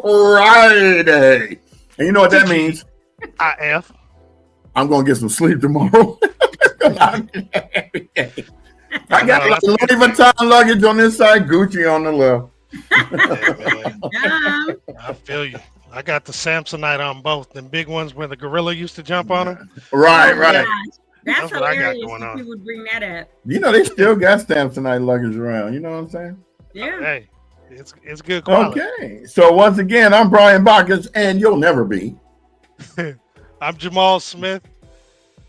Friday. And you know what that means? IF. I'm going to get some sleep tomorrow. I got like Louis Vuitton luggage on this side, Gucci on the left. I feel you. I got the Samsonite on both. Them big ones where the gorilla used to jump on them. Right. That's what I got hilarious. going on. People would bring that up. You know, they still got Samsonite luggage around. You know what I'm saying? Yeah. Hey, it's good quality. Okay. So once again, I'm Brian Bacchus, and you'll never be. I'm Jamal Smith,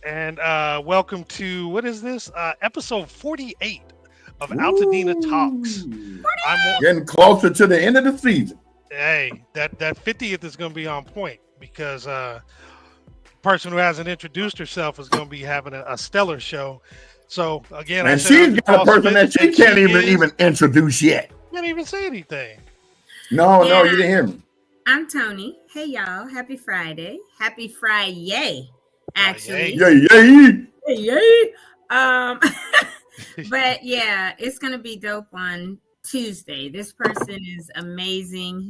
and welcome to, what is this? Episode 48 of Altadena Talks. I'm getting closer to the end of the season. Hey, that 50th is going to be on point because person who hasn't introduced herself is going to be having a stellar show. So again, and she's got a person that she can't even introduce yet. Can't even say anything. No, you didn't hear me. I'm Tony. Hey y'all, happy Friday. Happy Friday, actually. Yay. But yeah, it's gonna be dope on Tuesday. This person is amazing.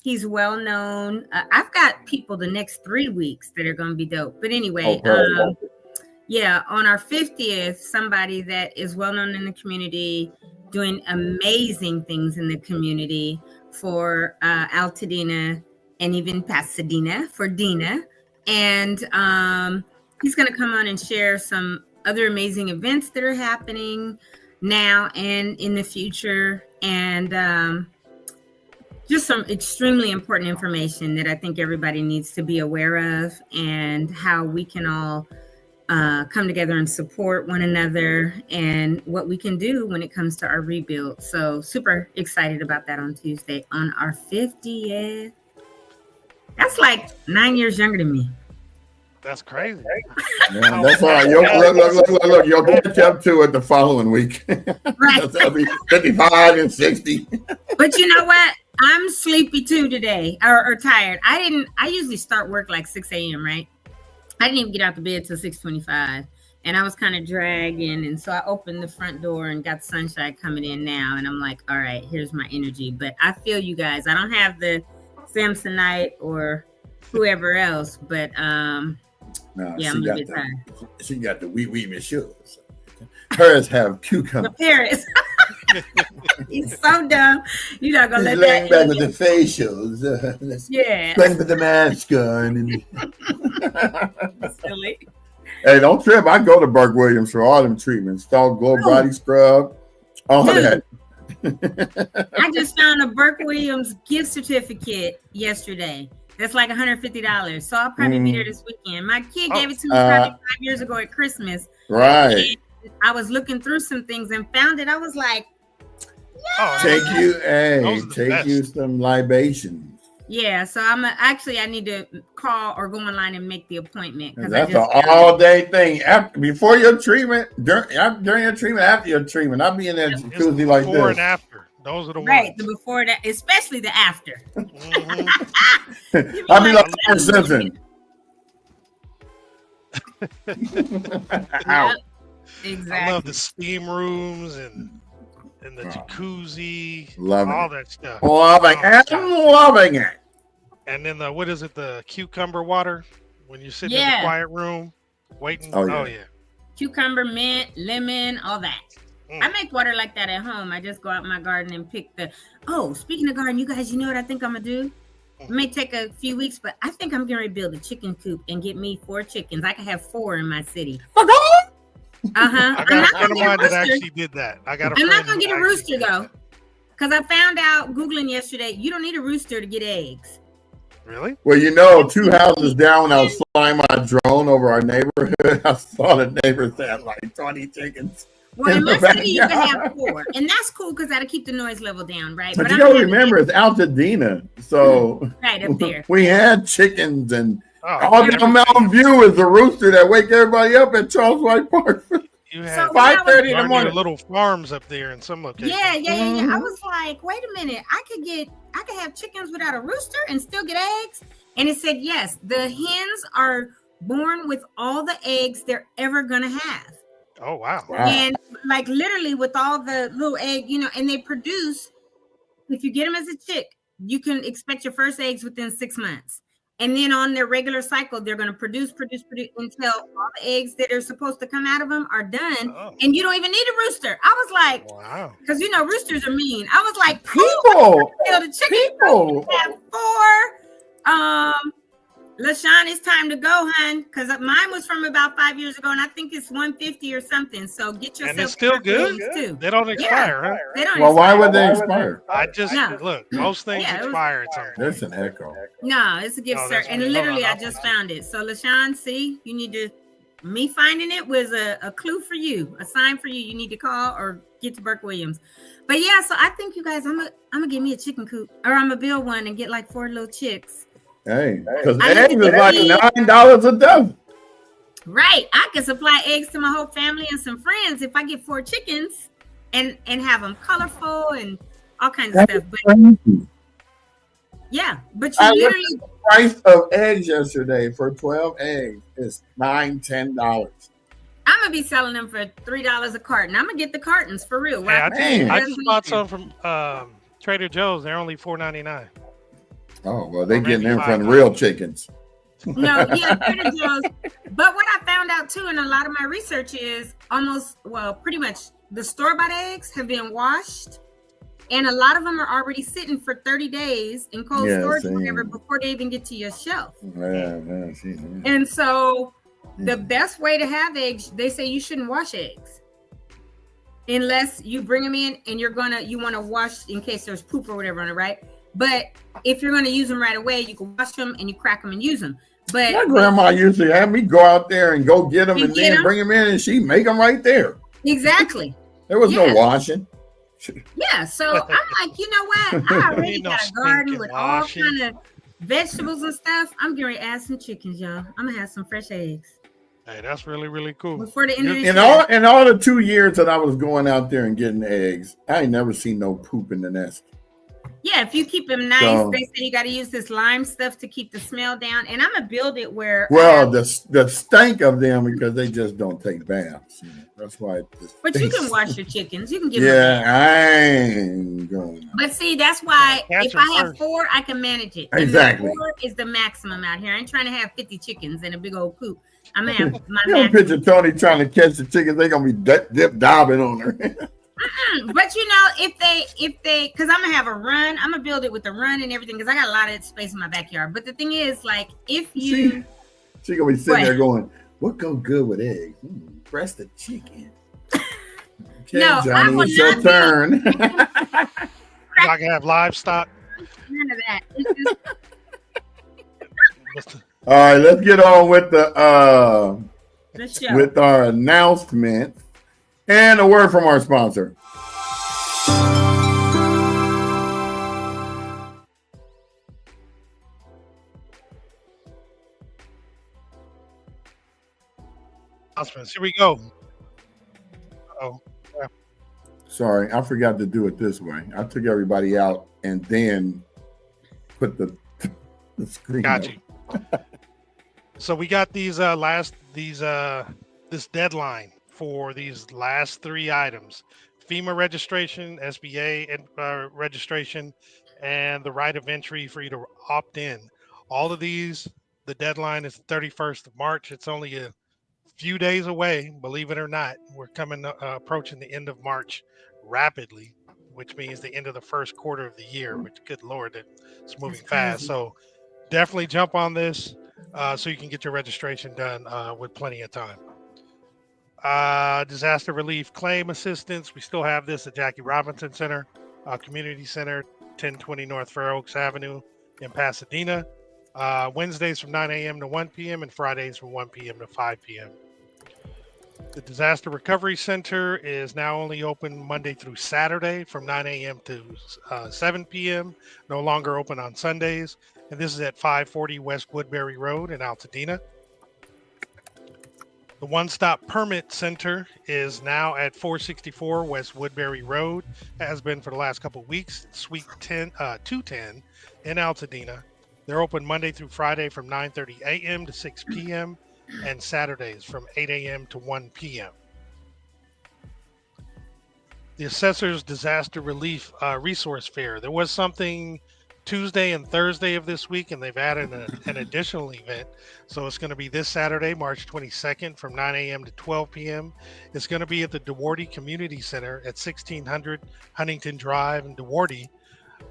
He's well known. I've got people the next 3 weeks that are going to be dope. But anyway, on our 50th, somebody that is well known in the community, doing amazing things in the community for Altadena and even Pasadena for Dina. And he's going to come on and share some other amazing events that are happening now and in the future. And just some extremely important information that I think everybody needs to be aware of, and how we can all come together and support one another, and what we can do when it comes to our rebuild. So super excited about that on Tuesday on our 50th. That's like 9 years younger than me. That's crazy. Yeah, that's all right. Look, you'll catch up to it the following week. Right. That'll be 55 and 60. But you know what? I'm sleepy too today, or tired. I usually start work like 6 a.m., right? I didn't even get out the bed till 6:25, and I was kind of dragging. And so I opened the front door and got sunshine coming in now. And I'm like, all right, here's my energy. But I feel you guys. I don't have the Samsonite or whoever else, but I'm a little bit tired. She got the wee messieurs. Hers have cucumber. The Paris. He's so dumb. You're not gonna let that back with the facials. Playing with the mask on. Silly. Hey, don't trip. I go to Burke Williams for all them treatments. Dog glow body scrub. All that. I just found a Burke Williams gift certificate yesterday. That's like $150. So I'll probably be there this weekend. My kid gave it to me probably 5 years ago at Christmas. Right. And I was looking through some things and found it. I was like, take you some libations. Yeah, so I need to call or go online and make the appointment. That's an all-day thing. Before your treatment, during your treatment, after your treatment, I'll be in that jacuzzi like this. Before and after. Those are the ones. Right, the before that, especially the after. I'll be like Simpson. Yep, exactly. I love the steam rooms and the jacuzzi, loving all that stuff. Loving it. And then the cucumber water when you're sitting in the quiet room waiting. Oh yeah. Cucumber, mint, lemon, all that. I make water like that at home. I just go out in my garden and pick speaking of garden, you guys, you know what I think I'm gonna do? It may take a few weeks, but I think I'm gonna build a chicken coop and get me 4 chickens. I can have 4 in my city. I got a friend of mine that actually did that. I'm not gonna get a rooster though, because I found out Googling yesterday, you don't need a rooster to get eggs. Really? Well, 2 houses down when I was flying my drone over our neighborhood, I saw the neighbors had like 20 chickens. Well, in my city, you can have 4. And that's cool because that'll keep the noise level down, right? But you gotta remember, it's Altadena. So right up there. We had chickens, and all down Mountain View is a rooster that wake everybody up at Charles White Park. You have 5:30 in the morning. Little farms up there in some locations. Yeah. I was like, wait a minute. I could have chickens without a rooster and still get eggs. And it said, yes, the hens are born with all the eggs they're ever going to have. Oh, wow. And like literally with all the little egg, and they produce, if you get them as a chick, you can expect your first eggs within 6 months. And then on their regular cycle, they're going to produce until all the eggs that are supposed to come out of them are done. Oh. And you don't even need a rooster. I was like, Wow. because roosters are mean. I was like, People, the chicken people. have 4. LaShawn, it's time to go, hun, because mine was from about 5 years ago, and I think it's 150 or something. So get yourself. And it's still good. Too. They don't expire, huh? They don't. Well, why expire. would they expire? I just look. Most things expire at some point. There's an echo. No, it's a gift, sir. And literally, I just found it. So, LaShawn, see, you need to. Me finding it was a clue for you, a sign for you. You need to call or get to Burke Williams. But yeah, so I think you guys, I'm gonna give me a chicken coop, or I'm gonna build one and get like 4 little chicks. Hey, because I eggs need is to like see- $9 a dozen. Right. I can supply eggs to my whole family and some friends if I get 4 chickens and have them colorful and all kinds of stuff. But Crazy. yeah, but I you looked literally at the price of eggs yesterday for 12 eggs is $10. I'm gonna be selling them for $3 a carton. I'm gonna get the cartons for real. Hey, Right? I just bought some from Trader Joe's. They're only $4.99. Oh, well, they're Or getting maybe in from $5. real chickens. No, yeah, Trader Joe's. But what I found out too, in a lot of my research is pretty much the store-bought eggs have been washed, and a lot of them are already sitting for 30 days in cold storage, or whatever, before they even get to your shelf. Yeah. And so, the best way to have eggs, they say you shouldn't wash eggs unless you bring them in and you want to wash in case there's poop or whatever on it, right? But if you're going to use them right away, you can wash them and you crack them and use them. But My grandma used to have me go out there and go get them You and get then 'em? bring them in, and she make them right there. exactly. There was Yeah. no washing. Yeah. So I'm like, you know what? I already Ain't no got a garden stinking with all washing. kind of vegetables and stuff. I'm getting ready to add some chickens, y'all. I'm going to have some fresh eggs Hey, that's really, really cool. before the end of this In year. all the 2 years that I was going out there and getting eggs, I ain't never seen no poop in the nest. Yeah, if you keep them nice, So- they say you got to use this lime stuff to keep the smell down. And I'm gonna build it where. Well, the stank of them, because they just don't take baths. That's why. But you can wash your chickens. You can give them. Yeah, I ain't going. But see, that's why Catch if them I have first. 4, I can manage it. And Exactly. 4 is the maximum out here. I ain't trying to have 50 chickens in a big old coop. I'm gonna have my You don't maximum. picture Tony trying to catch the chickens. They gonna be dip diving on her. But if they, because I'm gonna have a run, I'm gonna build it with the run and everything, because I got a lot of space in my backyard. But the thing is, like, if you, She gonna be sitting What? there going, "What goes good with eggs? Breast of chicken." Okay, No, I Johnny, will it's your not turn. You're not gonna have livestock. none of that. It's just All right, let's get on with the show. with our announcement and a word from our sponsor. Announcements. Here we go. Oh, Sorry, I forgot to do it this way. I took everybody out and then put the screen. got up. you. So we got these this deadline for these last 3 items: FEMA registration, SBA registration, and the right of entry for you to opt in. All of these, the deadline is the 31st of March. It's only a few days away, believe it or not. We're approaching the end of March rapidly, which means the end of the first quarter of the year, which, good Lord, it's moving That's fast. crazy. So definitely jump on this so you can get your registration done with plenty of time. Disaster relief claim assistance. We still have this at Jackie Robinson Center, Community Center, 1020 North Fair Oaks Avenue in Pasadena. Wednesdays from 9 a.m. to 1 p.m. and Fridays from 1 p.m. to 5 p.m. The Disaster Recovery Center is now only open Monday through Saturday from 9 a.m. to 7 p.m. No longer open on Sundays. And this is at 540 West Woodbury Road in Altadena. The One Stop Permit Center is now at 464 West Woodbury Road. Has been for the last couple of weeks. Suite 210 in Altadena. They're open Monday through Friday from 9:30 a.m. to 6 p.m. and Saturdays from 8 a.m. to 1 p.m. The Assessor's Disaster Relief Resource Fair. There was something Tuesday and Thursday of this week, and they've added an additional event. So it's going to be this Saturday, March 22nd from 9 a.m. to 12 p.m. It's going to be at the DeWarty Community Center at 1600 Huntington Drive in DeWarty.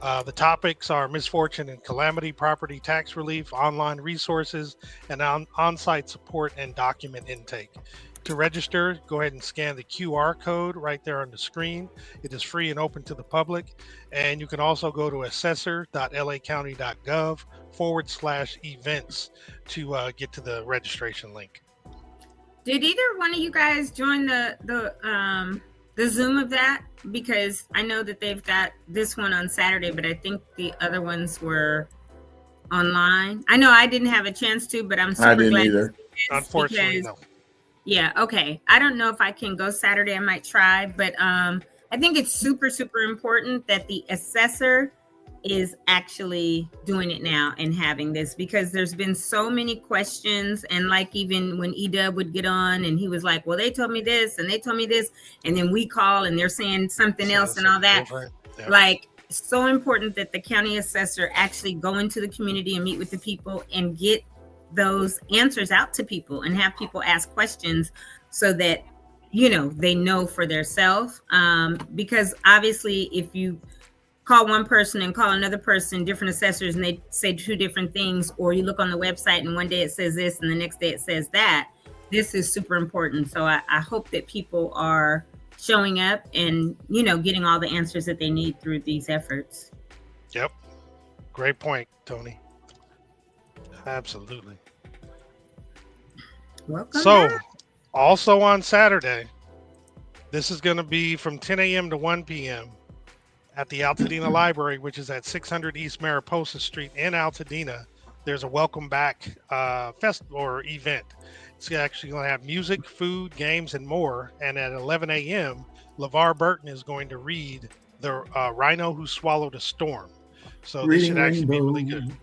The topics are misfortune and calamity, property tax relief, online resources, and on-site support and document intake. To register, go ahead and scan the QR code right there on the screen. It is free and open to the public. And you can also go to assessor.lacounty.gov/events to get to the registration link. Did either one of you guys join the Zoom of that? Because I know that they've got this one on Saturday, but I think the other ones were online. I know I didn't have a chance to, but I'm super glad. Either. Unfortunately, no. Yeah, okay. I don't know if I can go Saturday. I might try, but I think it's super, super important that the assessor is actually doing it now and having this, because there's been so many questions. And like, even when Edub would get on and he was like, well, they told me this and they told me this, and then we call and they're saying something else and all that. Yeah. Like, so important that the county assessor actually go into the community and meet with the people and get those answers out to people and have people ask questions so that, you know, they know for themselves. Because obviously if you call one person and call another person, different assessors, and they say two different things, or you look on the website and one day it says this and the next day it says that, this is super important. So I hope that people are showing up and, you know, getting all the answers that they need through these efforts. Yep. Great point, Tony. Absolutely. Welcome So back. Also on Saturday, this is going to be from 10 a.m. to 1 p.m. at the Altadena Library, which is at 600 East Mariposa Street in Altadena. There's a welcome back festival or event. It's actually going to have music, food, games, and more. And at 11 a.m., LeVar Burton is going to read The Rhino Who Swallowed a Storm. So this should actually be really good.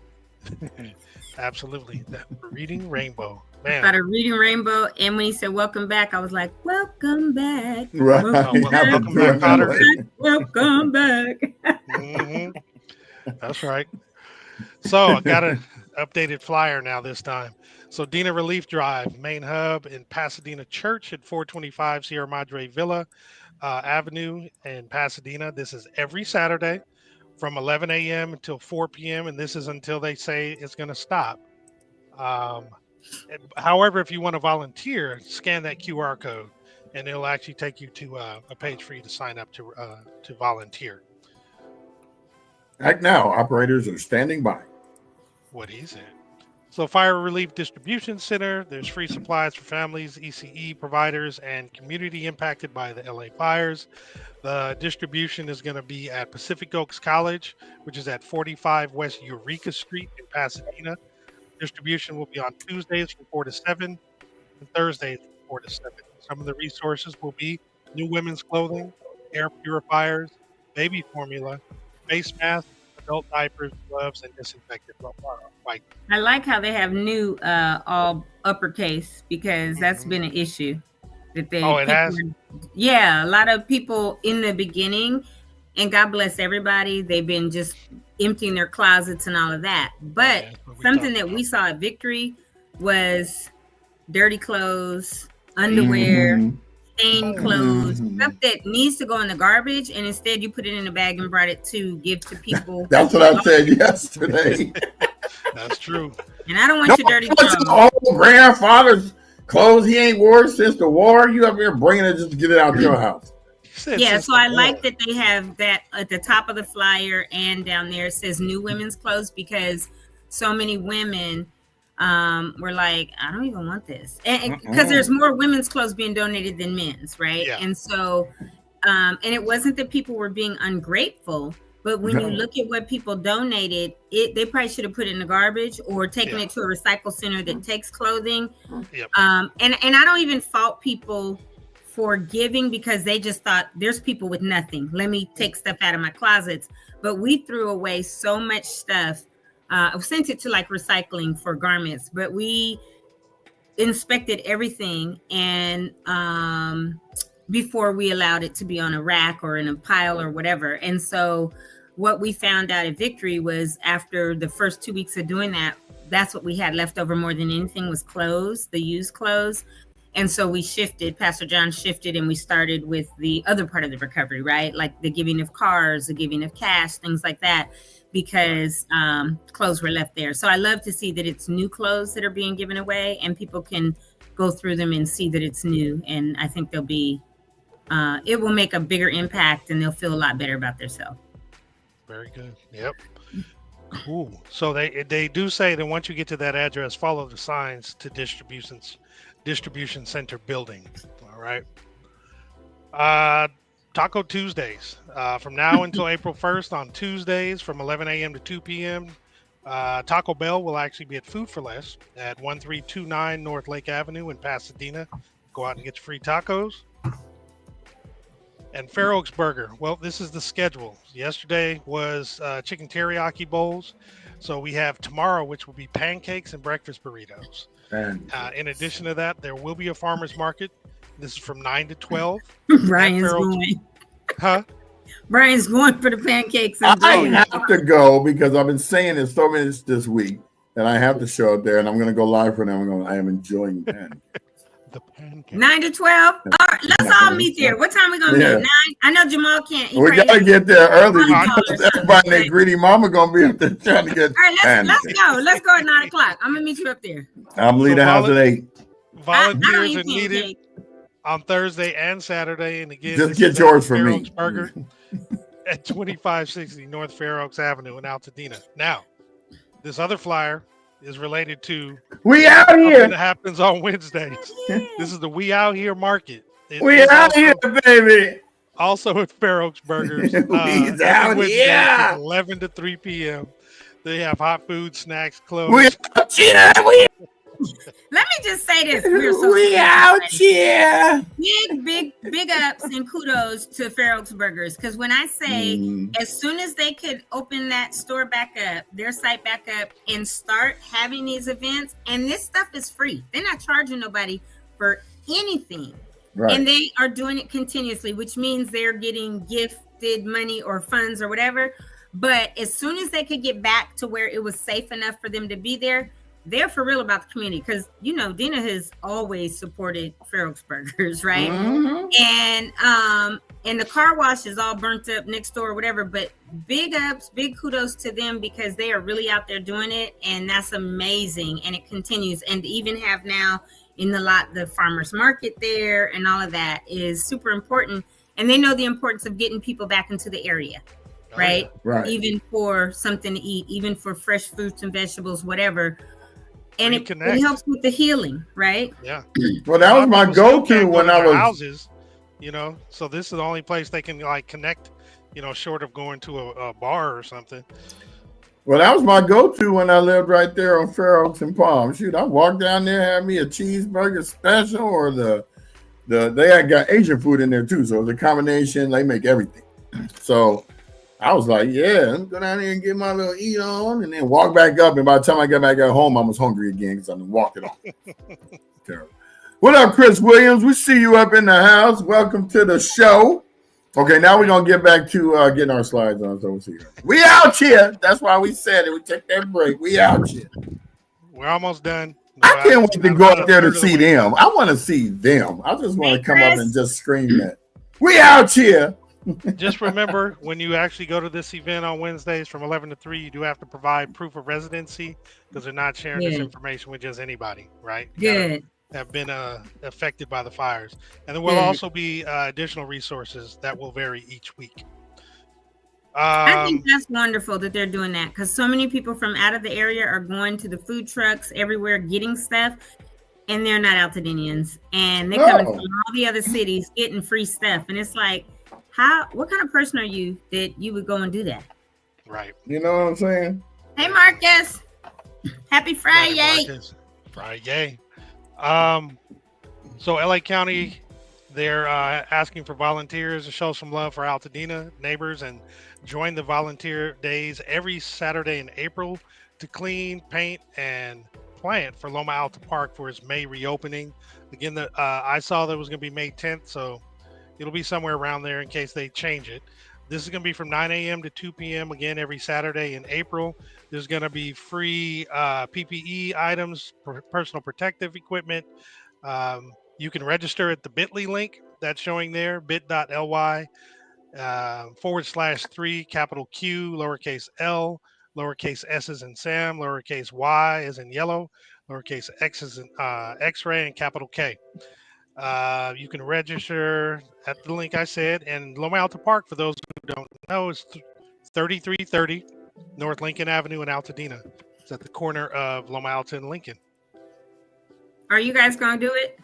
Absolutely. Reading Rainbow. Man. About a Reading Rainbow, and when he said welcome back, I was like, welcome back. Right. Welcome back, Potter. Welcome back. Mm-hmm. That's right. So I got an updated flyer now this time. So Dina Relief Drive, main hub in Pasadena Church at 425 Sierra Madre Villa Avenue in Pasadena. This is every Saturday from 11 a.m. until 4 p.m. And this is until they say it's going to stop. However, if you want to volunteer, scan that QR code and it'll actually take you to a page for you to sign up to volunteer. Act now. Operators are standing by. What he said. So Fire Relief Distribution Center, there's free supplies for families, ECE providers, and community impacted by the LA fires. The distribution is going to be at Pacific Oaks College, which is at 45 West Eureka Street in Pasadena. Distribution will be on Tuesdays from 4 to 7 and Thursdays from 4 to 7. Some of the resources will be new women's clothing, air purifiers, baby formula, face masks, adult diapers, gloves, and disinfectant wipes. I like how they have new all uppercase, because that's been an issue that they. Oh, it has? Yeah, a lot of people in the beginning, and God bless everybody, they've been just emptying their closets and all of that. But something that we saw at Victory was dirty clothes, underwear, stained clothes, stuff that needs to go in the garbage, and instead you put it in a bag and brought it to give to people. That's what I said yesterday. That's true. And I don't want your dirty clothes. Old grandfather's clothes he ain't worn since the war. You up here bringing it just to get it out of your house. Yeah, so I like that they have that at the top of the flyer, and down there it says new women's clothes, because so many women were like, I don't even want this, and because there's more women's clothes being donated than men's, right? Yeah. And so and it wasn't that people were being ungrateful, but when you look at what people donated, they probably should have put it in the garbage or taken it to a recycle center that takes clothing. And I don't even fault people for giving, because they just thought there's people with nothing. Let me take stuff out of my closets. But we threw away so much stuff. I sent it to like recycling for garments, but we inspected everything and before we allowed it to be on a rack or in a pile or whatever. And so what we found out at Victory was after the first 2 weeks of doing that, that's what we had left over more than anything was clothes, the used clothes. And so we shifted, Pastor John shifted, and we started with the other part of the recovery, right? Like the giving of cars, the giving of cash, things like that, because clothes were left there. So I love to see that it's new clothes that are being given away, and people can go through them and see that it's new. And I think they'll be, it will make a bigger impact, and they'll feel a lot better about themselves. Very good. Yep. Cool. So they do say that once you get to that address, follow the signs to distribution center building. All right. Taco Tuesdays from now until April 1st on Tuesdays from 11 a.m. to 2 p.m. Taco Bell will actually be at Food for Less at 1329 North Lake Avenue in Pasadena. Go out and get your free tacos. And Fair Oaks Burger. Well, this is the schedule. Yesterday was chicken teriyaki bowls. So we have tomorrow, which will be pancakes and breakfast burritos. In addition to that, there will be a farmer's market. This is from 9 to 12. Brian's going. Huh? Brian's going for the pancakes. And I have to go because I've been saying it so many this week that I have to show up there, and I'm going to go live for them. I am enjoying pancakes. The pancakes. 9 to 12. All right, let's all meet there. What time we gonna meet? 9. I know Jamal can't. We gotta get there early because everybody and their greedy mama gonna be up there trying to get. All right, let's go. Let's go at 9 o'clock. I'm gonna meet you up there. I'm leaving the house at 8. Volunteers are needed on Thursday and Saturday, and again, just get yours for me. Burger at 2560 North Fair Oaks Avenue in Altadena. Now, this other flyer is related to We Out Here that happens on Wednesdays. Yeah. This is the We Out Here market. We Out Here, baby. Also at Fair Oaks Burgers. We Out Here. 11 to 3 p.m. They have hot food, snacks, clothes. We Out Here. Let me just say this. We Out Here. Big ups and kudos to Fair Oaks Burgers. Because when I say as soon as they could open that store back up, their site back up, and start having these events, and this stuff is free. They're not charging nobody for anything. Right. And they are doing it continuously, which means they're getting gifted money or funds or whatever. But as soon as they could get back to where it was safe enough for them to be there, they're for real about the community, because Dina has always supported Fair Oaks Burgers, right? And the car wash is all burnt up next door or whatever, but big ups, big kudos to them, because they are really out there doing it, and that's amazing. And it continues, and to even have now in the lot the farmers market there and all of that is super important, and they know the importance of getting people back into the area. Right. Even for something to eat, even for fresh fruits and vegetables, whatever. And it helps with the healing, right? Yeah. Well, that was my go-to when I was houses, so this is the only place they can connect, short of going to a bar or something. Well, that was my go-to when I lived right there on Fair Oaks and Palm. Shoot, I walked down there, had me a cheeseburger special, or they had got Asian food in there too. So it was a combination. They make everything. So I was like, yeah, I'm go down here and get my little eat on, and then walk back up. And by the time I got back at home, I was hungry again because I walked it on. Terrible. What up, Chris Williams? We see you up in the house. Welcome to the show. Okay, now we're going to get back to getting our slides on. So we'll see. We out here. That's why we said it. We took that break. We out here. We're almost done. I can't wait to go up there to see them. I want to see them. I just want to come up and just scream that. We out here. Just remember, when you actually go to this event on Wednesdays from 11 to 3, you do have to provide proof of residency, because they're not sharing this information with just anybody, right? Good. Have been affected by the fires. And there will also be additional resources that will vary each week. I think that's wonderful that they're doing that, because so many people from out of the area are going to the food trucks everywhere getting stuff, and they're not Altadenians. And they're coming from all the other cities getting free stuff. And it's like, what kind of person are you that you would go and do that? Right. You know what I'm saying? Hey, Marcus. Happy Friday. Friday. So LA County, they're asking for volunteers to show some love for Altadena neighbors and join the volunteer days every Saturday in April to clean, paint, and plant for Loma Alta Park for its May reopening. Again, I saw that it was going to be May 10th, so it'll be somewhere around there in case they change it. This is going to be from 9 a.m. to 2 p.m. again every Saturday in April. There's going to be free PPE items, personal protective equipment. You can register at the bit.ly link that's showing there, bit.ly /3 capital Q, lowercase l, lowercase s as in Sam, lowercase y as in yellow, lowercase x as in X-ray, and capital K. You can register at the link I said. And Loma Alta Park, for those who don't know, is 3330 North Lincoln Avenue in Altadena. It's at the corner of Loma Alta and Lincoln. Are you guys going to do it?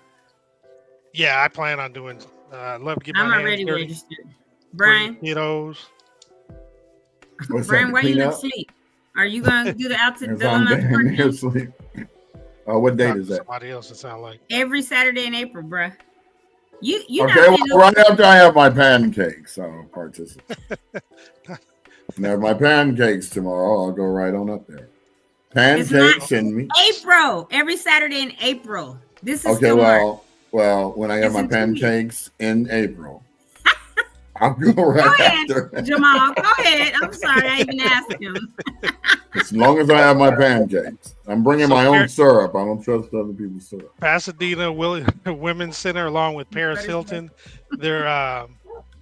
Yeah, I plan on doing. Love to get I'm my already hands dirty. registered. Brian, kiddos. Brian, why you not sleep? Are you going to do the Loma Alta Park? Sleep. What date is that? Somebody else, it sound like. Every Saturday in April, bruh. You okay, well, right after I have my pancakes, I'll participate. Now, my pancakes tomorrow, I'll go right on up there. Pancakes and me. April, every Saturday in April. This is okay. Well, when I have my pancakes in April, I'll go right after. Jamal, go ahead. I'm sorry, I even asked him. As long as I have my pancakes, I'm bringing my own syrup. I don't trust other people's syrup. Pasadena Women's Center, along with Paris Hilton, they're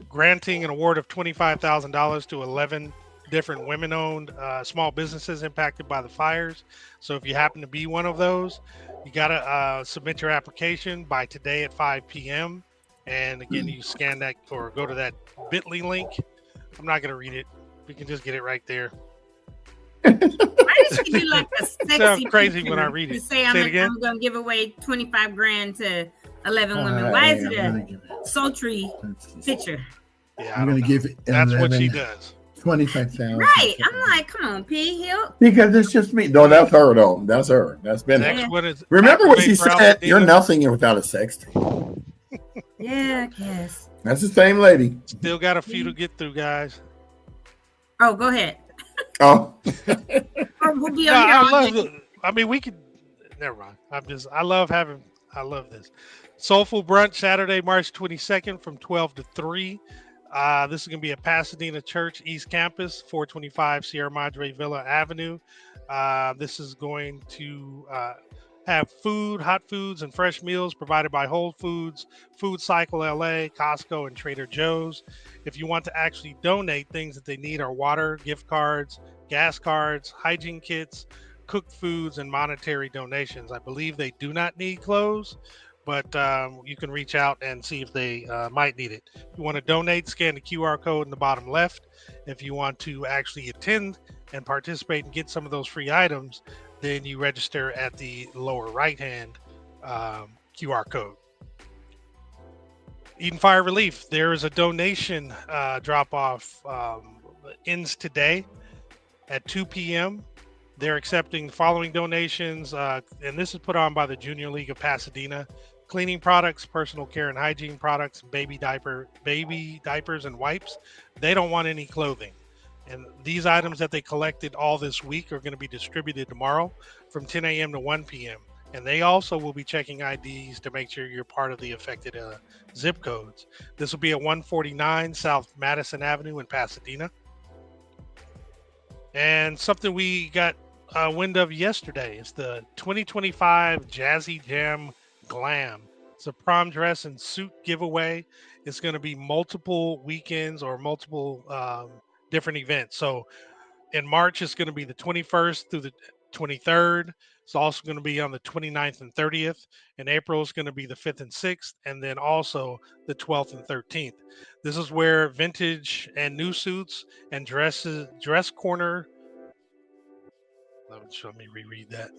granting an award of $25,000 to 11 different women-owned small businesses impacted by the fires. So if you happen to be one of those, you gotta submit your application by today at 5 p.m. And again, you scan that or go to that bit.ly link. I'm not gonna read it. We can just get it right there. Why did you do like a sexy sounds crazy when I read it? Say I'm going to give away 25 grand to 11 women. Why is it a sultry picture? Yeah, I'm going to give it. That's what she does. 25,000. Right. I'm like, come on, P. Help. Because it's just me. No, that's her though. That's her. That's been. Next one is remember what she said? You're nothing without a sex tape. Yeah, I guess. That's the same lady. Still got a few to get through, guys. Oh, go ahead. Oh. We'll be on we could. Never mind. I love this. Soulful Brunch, Saturday, March 22nd from 12 to 3. This is going to be at Pasadena Church East Campus, 425 Sierra Madre Villa Avenue. This is going to have food, hot foods, and fresh meals provided by Whole Foods, Food Cycle LA, Costco, and Trader Joe's. If you want to actually donate, things that they need are water, gift cards, gas cards, hygiene kits, cooked foods, and monetary donations. I believe they do not need clothes, but you can reach out and see if they might need it. If you want to donate, scan the QR code in the bottom left. If you want to actually attend and participate and get some of those free items, then you register at the lower right-hand QR code. Eden Fire Relief, there is a donation drop-off ends today at 2 p.m. They're accepting the following donations, and this is put on by the Junior League of Pasadena. Cleaning products, personal care and hygiene products, baby diapers and wipes. They don't want any clothing. And these items that they collected all this week are going to be distributed tomorrow from 10 a.m. to 1 p.m. And they also will be checking IDs to make sure you're part of the affected zip codes. This will be at 149 South Madison Avenue in Pasadena. And something we got wind of yesterday is the 2025 Jazzy Jam Glam. It's a prom dress and suit giveaway. It's going to be multiple weekends or multiple different events. So in March, it's going to be the 21st through the 23rd. It's also going to be on the 29th and 30th. In April, it's going to be the 5th and 6th, and then also the 12th and 13th. This is where vintage and new suits and dress corner. Let me reread that.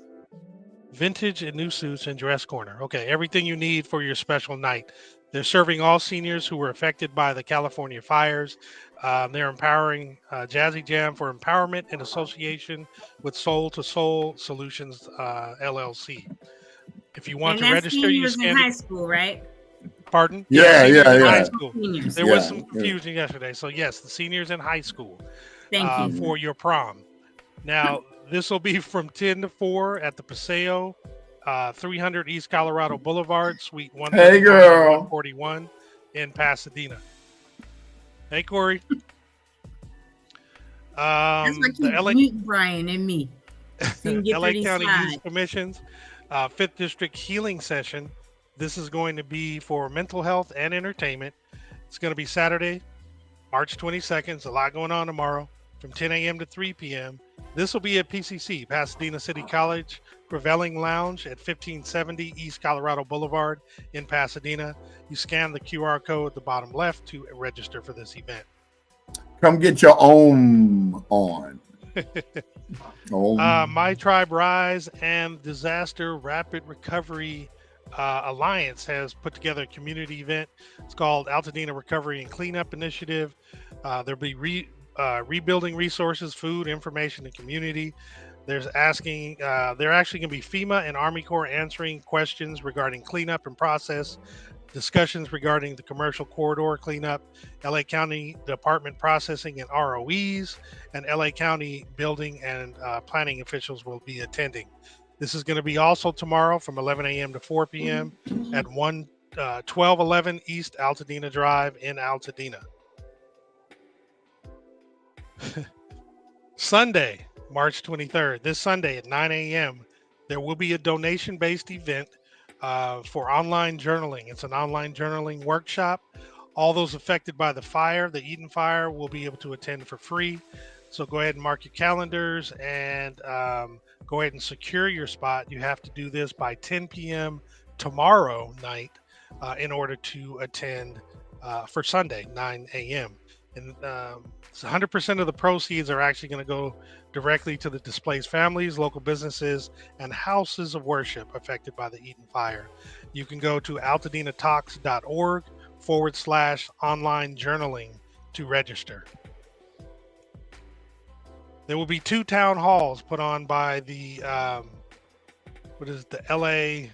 Vintage and new suits and dress corner. Okay, everything you need for your special night. They're serving all seniors who were affected by the California fires. They're empowering Jazzy Jam for empowerment in association with Soul to Soul Solutions LLC. If you want to register, you scan in high school, right? Pardon? Yeah. High school. Seniors. There was some confusion yesterday. So yes, the seniors in high school. Thank you. For your prom. Now, this will be from 10 to 4 at the Paseo, 300 East Colorado Boulevard, Suite 141 in Pasadena. Hey, Corey. That's why I The keep muting Brian and me. So you can get LA through these County slides. Youth Commission's 5th District Healing Session. This is going to be for mental health and entertainment. It's going to be Saturday, March 22nd. There's a lot going on tomorrow from 10 a.m. to 3 p.m. This will be at PCC, Pasadena City College, Prevailing Lounge at 1570 East Colorado Boulevard in Pasadena. You scan the QR code at the bottom left to register for this event. Come get your own on. My Tribe Rise and Disaster Rapid Recovery Alliance has put together a community event. It's called Altadena Recovery and Cleanup Initiative. There'll be rebuilding resources, food, information, and community. They're actually going to be FEMA and Army Corps answering questions regarding cleanup and process, discussions regarding the commercial corridor cleanup, LA County Department processing and ROEs, and LA County building and planning officials will be attending. This is going to be also tomorrow from 11 a.m. to 4 p.m. at 1211 East Altadena Drive in Altadena. Sunday, March 23rd, this Sunday at 9 a.m., there will be a donation-based event for online journaling. It's an online journaling workshop. All those affected by the fire, the Eaton fire, will be able to attend for free. So go ahead and mark your calendars and go ahead and secure your spot. You have to do this by 10 p.m. tomorrow night in order to attend for Sunday, 9 a.m. And 100% of the proceeds are actually going to go directly to the displaced families, local businesses, and houses of worship affected by the Eaton fire. You can go to altadenatalks.org/online journaling to register. There will be 2 town halls put on by the LA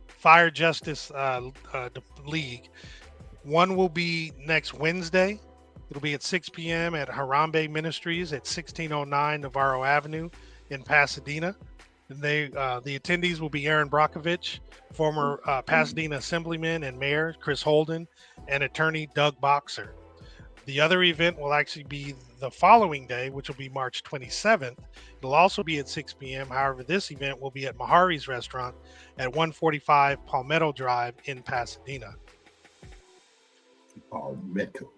Fire Justice League. One will be next Wednesday. It'll be at 6 p.m. at Harambe Ministries at 1609 Navarro Avenue in Pasadena. And the attendees will be Aaron Brockovich, former Pasadena Assemblyman and Mayor Chris Holden, and attorney Doug Boxer. The other event will actually be the following day, which will be March 27th. It'll also be at 6 p.m. However, this event will be at Mahari's Restaurant at 145 Palmetto Drive in Pasadena. Palmetto.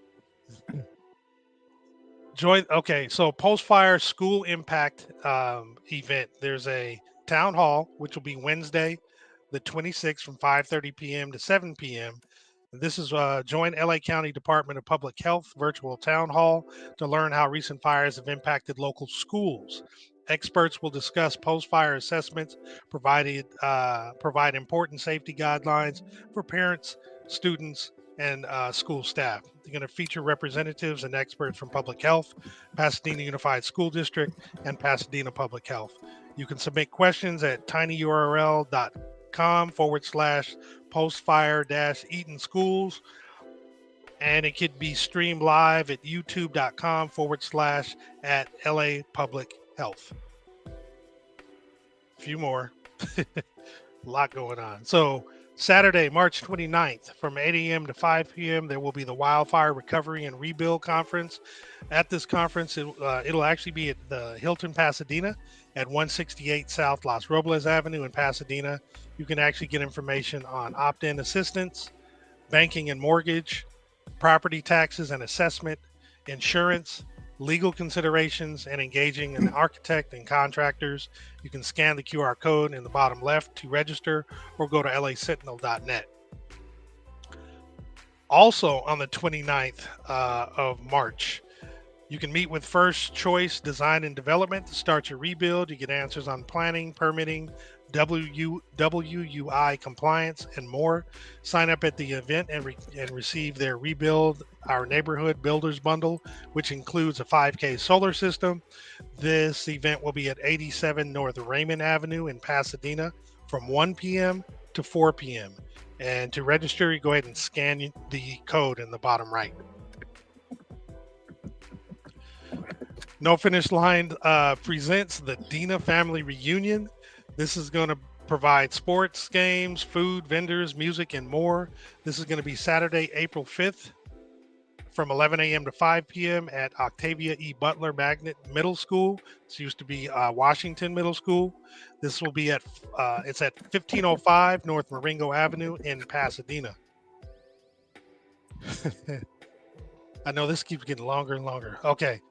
So post-fire school impact event. There's a town hall, which will be Wednesday, the 26th from 5:30 p.m. to 7 p.m. This is join LA County Department of Public Health virtual town hall to learn how recent fires have impacted local schools. Experts will discuss post-fire assessments, provide important safety guidelines for parents, students, and school staff. They're going to feature representatives and experts from Public Health, Pasadena Unified School District, and Pasadena Public Health. You can submit questions at tinyurl.com/postfire-Eaton Schools, and it could be streamed live at youtube.com/@LA Public Health. A few more. A lot going on. So Saturday, March 29th, from 8 a.m. to 5 p.m., there will be the Wildfire Recovery and Rebuild Conference. At this conference, it'll actually be at the Hilton Pasadena at 168 South Los Robles Avenue in Pasadena. You can actually get information on opt-in assistance, banking and mortgage, property taxes and assessment, insurance, legal considerations, and engaging an architect and contractors. You can scan the QR code in the bottom left to register or go to lasentinel.net. Also on the 29th of March, you can meet with First Choice Design and Development to start your rebuild. You get answers on planning, permitting, WUI compliance, and more. Sign up at the event and receive their Rebuild Our Neighborhood Builders Bundle, which includes a 5K solar system. This event will be at 87 North Raymond Avenue in Pasadena from 1 p.m. to 4 p.m. And to register, you go ahead and scan the code in the bottom right. No Finish Line presents the Dina Family Reunion. This is going to provide sports, games, food, vendors, music, and more. This is going to be Saturday, April 5th from 11 a.m. to 5 p.m. at Octavia E. Butler Magnet Middle School. This used to be Washington Middle School. This will be at it's at 1505 North Marengo Avenue in Pasadena. I know this keeps getting longer and longer. Okay.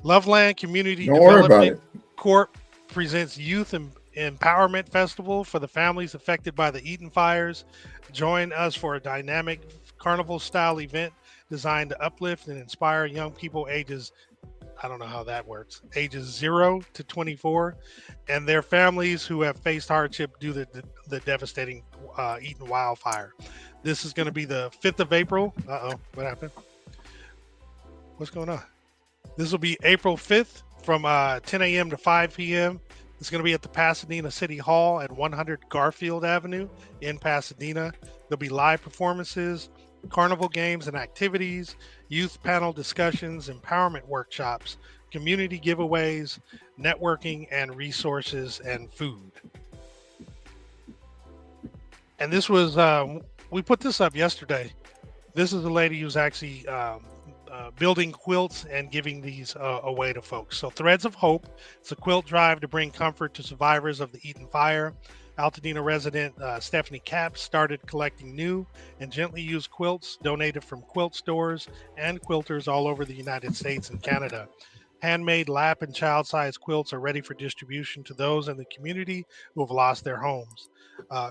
Loveland Community Don't worry about Development it. Corp presents Youth Empowerment Festival for the families affected by the Eaton fires. Join us for a dynamic carnival-style event designed to uplift and inspire young people ages, I don't know how that works, ages 0 to 24, and their families who have faced hardship due to the devastating Eaton wildfire. This is going to be the 5th of April. Uh-oh, what happened? What's going on? This will be April 5th from 10 a.m. to 5 p.m. It's going to be at the Pasadena City Hall at 100 Garfield Avenue in Pasadena. There'll be live performances, carnival games and activities, youth panel discussions, empowerment workshops, community giveaways, networking and resources, and food. And this was, we put this up yesterday. This is a lady who's actually building quilts and giving these away to folks. So Threads of Hope, it's a quilt drive to bring comfort to survivors of the Eaton fire. Altadena resident Stephanie Capps started collecting new and gently used quilts donated from quilt stores and quilters all over the United States and Canada. Handmade lap and child-sized quilts are ready for distribution to those in the community who have lost their homes.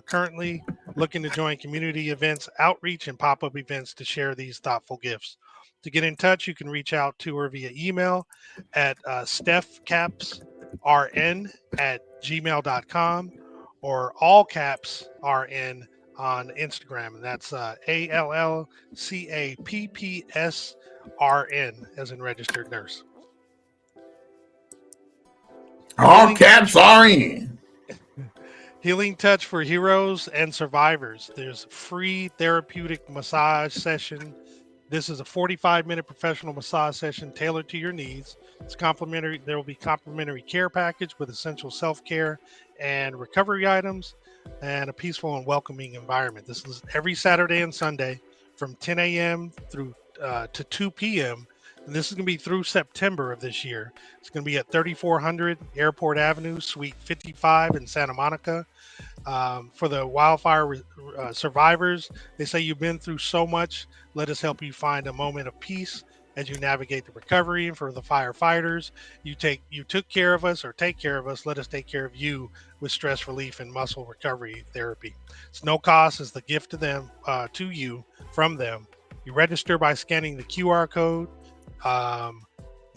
Currently looking to join community events, outreach, and pop-up events to share these thoughtful gifts. To get in touch, you can reach out to her via email at stephcapsrn@gmail.com or allcapsrn on Instagram. And that's ALLCAPPSRN as in registered nurse. All caps are in. Healing Touch for Heroes and Survivors. There's a free therapeutic massage session. This is a 45-minute professional massage session tailored to your needs. It's complimentary. There will be complimentary care package with essential self-care and recovery items and a peaceful and welcoming environment. This is every Saturday and Sunday from 10 a.m. through to 2 p.m. And this is going to be through September of this year. It's going to be at 3400 Airport Avenue, Suite 55 in Santa Monica. For the wildfire survivors, they say you've been through so much. Let us help you find a moment of peace as you navigate the recovery. And for the firefighters, you took care of us or take care of us. Let us take care of you with stress relief and muscle recovery therapy. It's no cost. It's the gift to them, to you from them. You register by scanning the QR code.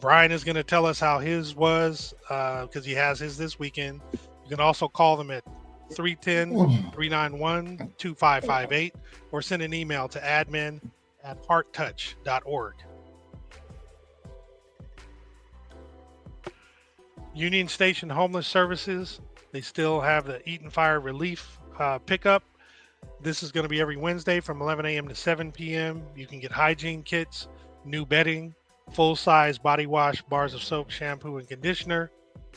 Brian is going to tell us how his was because he has his this weekend. You can also call them at 310-391-2558 or send an email to admin@hearttouch.org. Union Station Homeless Services, they still have the Eaton Fire Relief pickup. This is going to be every Wednesday from 11 a.m. to 7 p.m. You can get hygiene kits, new bedding, full-size body wash, bars of soap, shampoo, and conditioner,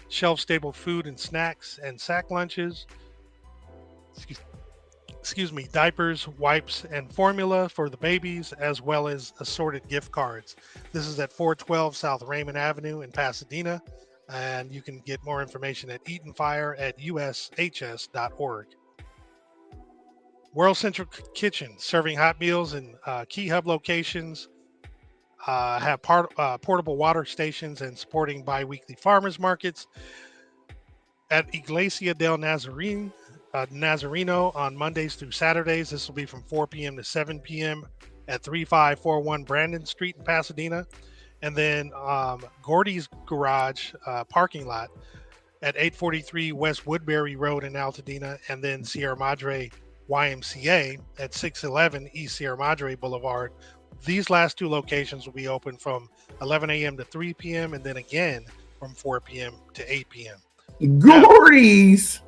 shelf-stable food and snacks and sack lunches, diapers, wipes, and formula for the babies, as well as assorted gift cards. This is at 412 South Raymond Avenue in Pasadena, and you can get more information at eatonfire@ushs.org. World Central Kitchen, serving hot meals in key hub locations, have portable water stations and supporting bi-weekly farmers markets at Iglesia del Nazareno on Mondays through Saturdays. This will be from 4 p.m. to 7 p.m. at 3541 Brandon Street in Pasadena. And then Gordy's Garage parking lot at 843 West Woodbury Road in Altadena, and then Sierra Madre YMCA at 611 East Sierra Madre Boulevard. These last two locations will be open from 11 a.m. to 3 p.m. and then again from 4 p.m. to 8 p.m. Gordy's.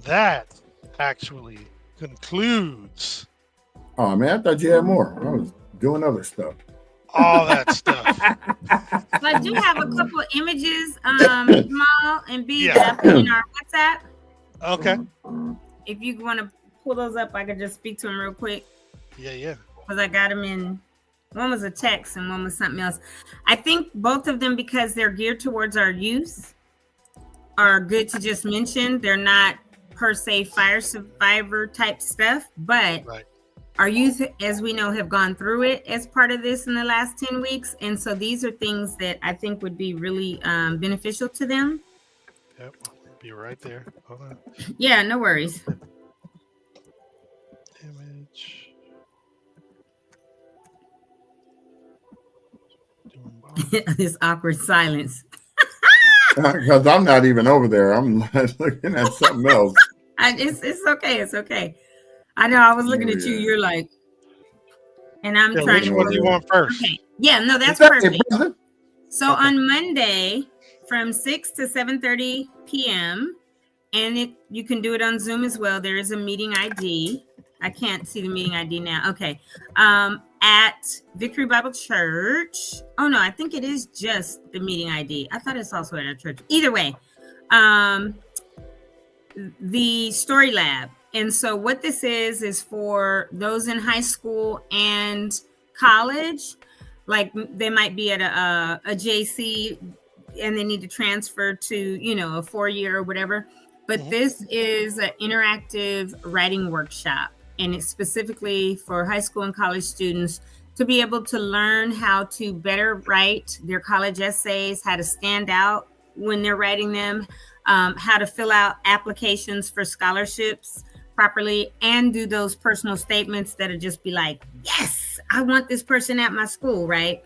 That actually concludes. Oh man, I thought you had more. I was doing other stuff. All that stuff. But I do have a couple of images, Jamal and B, that I put in our WhatsApp. Okay. If you want to pull those up, I could just speak to them real quick. Yeah. Because I got them in One was a text and one was something else. I think both of them, because they're geared towards our youth, are good to just mention. They're not per se fire survivor type stuff, but Right. our youth, as we know, have gone through it as part of this in the last 10 weeks. And so these are things that I think would be really beneficial to them. Yep. Be right there. Hold on. Yeah, no worries. Image. This awkward silence. Because I'm not even over there. I'm looking at something else. It's okay. It's okay. I know. I was looking at you. You're like, and I'm trying which to. one do you want first? Okay. Yeah. No, that's perfect. So on Monday from 6 to 7:30 p.m. and you can do it on Zoom as well. There is a meeting ID. I can't see the meeting ID now. Okay. At Victory Bible Church. Oh no, I think it is just the meeting ID. I thought it's also at our church. Either way, the Story Lab. And so what this is for those in high school and college. Like they might be at a JC and they need to transfer to, a 4-year or whatever. But this is an interactive writing workshop. And it's specifically for high school and college students to be able to learn how to better write their college essays, how to stand out when they're writing them, how to fill out applications for scholarships properly, and do those personal statements that'll just be like, yes, I want this person at my school, right?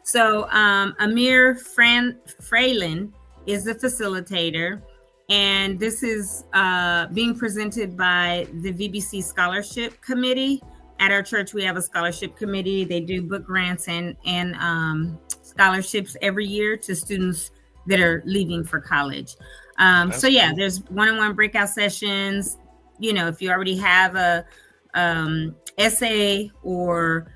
So Amir Fralin is the facilitator. And this is being presented by the VBC Scholarship Committee. At our church, we have a scholarship committee. They do book grants and scholarships every year to students that are leaving for college. So yeah, there's one-on-one breakout sessions. If you already have a essay or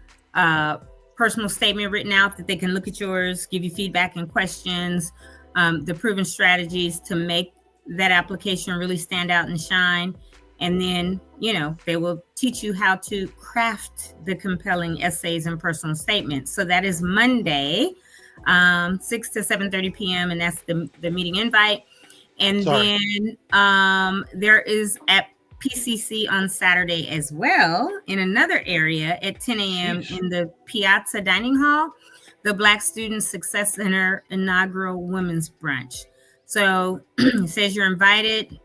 personal statement written out, that they can look at yours, give you feedback and questions, the proven strategies to make that application really stand out and shine. And then, they will teach you how to craft the compelling essays and personal statements. So that is Monday, 6 to 7:30 p.m. And that's the meeting invite. And then there is at PCC on Saturday as well, in another area at 10 a.m. in the Piazza Dining Hall, the Black Student Success Center inaugural women's brunch. So it says you're invited.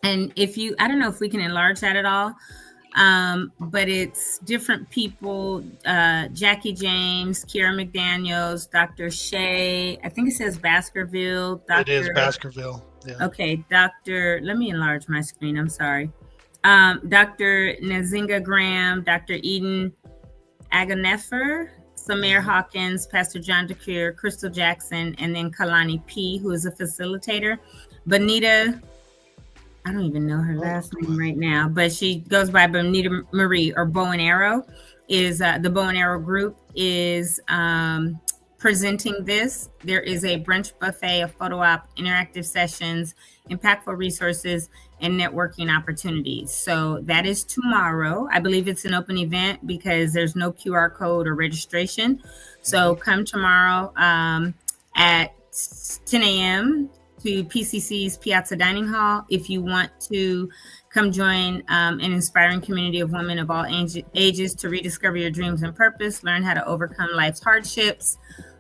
And I don't know if we can enlarge that at all, but it's different people, Jackie James, Kiera McDaniels, Dr. Shea, I think it says Baskerville. It is Baskerville. Yeah. Okay, let me enlarge my screen. I'm sorry. Dr. Nazinga Graham, Dr. Eden Aganefer, Samir Hawkins, Pastor John DeCure, Crystal Jackson, and then Kalani P., who is a facilitator. Bonita, I don't even know her last name right now, but she goes by Bonita Marie, or Bow and Arrow, is the Bow and Arrow group is presenting this. There is a brunch buffet, a photo op, interactive sessions, impactful resources, and networking opportunities. So that is tomorrow. I believe it's an open event because there's no QR code or registration. So come tomorrow at 10 a.m. to PCC's Piazza Dining Hall if you want to come join an inspiring community of women of all ages to rediscover your dreams and purpose, learn how to overcome life's hardships,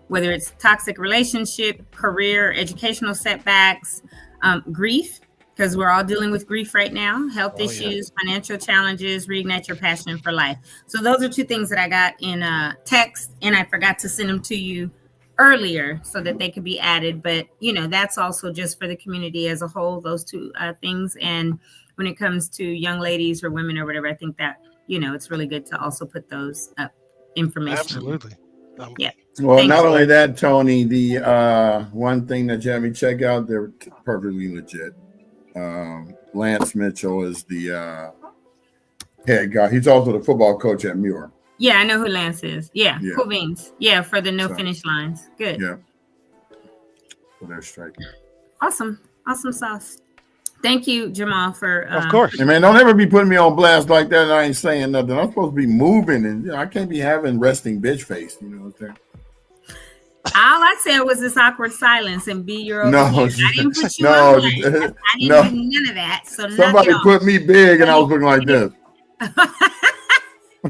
whether it's toxic relationship, career, educational setbacks, grief, because we're all dealing with grief right now, health issues, financial challenges, reignite your passion for life. So those are two things that I got in text, and I forgot to send them to you earlier so that they could be added. But, that's also just for the community as a whole, those two things. And when it comes to young ladies or women or whatever, I think that, it's really good to also put those information. Absolutely. Yeah. Well, not only that, Tony, the one thing that you have me check out, they're perfectly legit. Lance Mitchell is the head guy. He's also the football coach at Muir. Yeah, I know who Lance is. Yeah. Cool beans. Yeah, for the finish lines. Good. Yeah. So they're striking. Awesome sauce. Thank you, Jamal, for Of course. And man, don't ever be putting me on blast like that and I ain't saying nothing. I'm supposed to be moving and I can't be having resting bitch face. You know what I'm saying? All I said was this awkward silence and be your No, I didn't put you no, on blast. I didn't no. do none of that. So Somebody put me big and I was looking like this.